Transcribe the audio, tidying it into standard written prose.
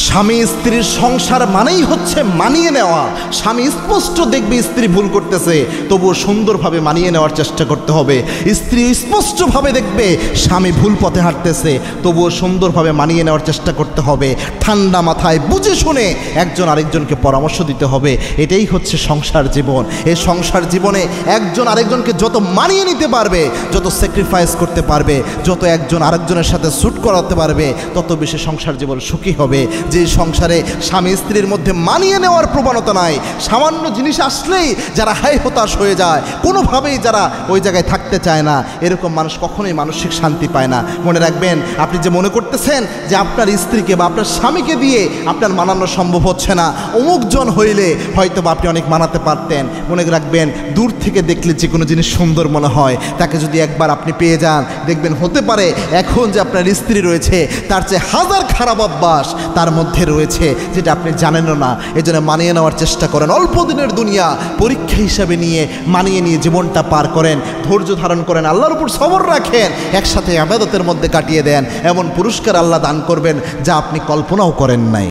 স্বামী স্ত্রীর সংসার মানেই হচ্ছে মানিয়ে নেওয়া। স্বামী স্পষ্ট দেখবে স্ত্রী ভুল করতেছে, তবুও সুন্দরভাবে মানিয়ে নেওয়ার চেষ্টা করতে হবে। স্ত্রী স্পষ্টভাবে দেখবে স্বামী ভুল পথে হাঁটতেছে, তবুও সুন্দরভাবে মানিয়ে নেওয়ার চেষ্টা করতে হবে। ঠান্ডা মাথায় বুঝে শুনে একজন আরেকজনকে পরামর্শ দিতে হবে। এটাই হচ্ছে সংসার জীবন। এই সংসার জীবনে একজন আরেকজনকে যত মানিয়ে নিতে পারবে, যত স্যাক্রিফাইস করতে পারবে, যত একজন আরেকজনের সাথে স্যুট করাতে পারবে, তত বেশি সংসার জীবন সুখী হবে। যে সংসারে স্বামী স্ত্রীর মধ্যে মানিয়ে নেওয়ার প্রবণতা নাই, সামান্য জিনিস আসলেই যারা হাই হতাশ হয়ে যায়, কোনোভাবেই যারা ওই জায়গায় থাকতে চায় না, এরকম মানুষ কখনোই মানসিক শান্তি পায় না। মনে রাখবেন, আপনি যে মনে করতেছেন যে আপনার স্ত্রীকে বা আপনার স্বামীকে দিয়ে আপনার মানানো সম্ভব হচ্ছে না, অমুকজন হইলে হয়তো বা আপনি অনেক মানাতে পারতেন। মনে রাখবেন, দূর থেকে দেখলে যে কোনো জিনিস সুন্দর মনে হয়, তাকে যদি একবার আপনি পেয়ে যান, দেখবেন হতে পারে এখন যে আপনার স্ত্রী রয়েছে তার চেয়ে হাজার খারাপ অভ্যাস তার মধ্যে রয়েছে, যেটা আপনি জানেনও না। এজন্য মানিয়ে নেওয়ার চেষ্টা করেন। অল্প দিনের দুনিয়া পরীক্ষা হিসাবে নিয়ে মানিয়ে নিয়ে জীবনটা পার করেন, ধৈর্য ধারণ করেন, আল্লাহর উপর সবর রাখেন, একসাথে ইবাদতের মধ্যে কাটিয়ে দেন। এমন পুরস্কার আল্লাহ দান করবেন যা আপনি কল্পনাও করেন নাই।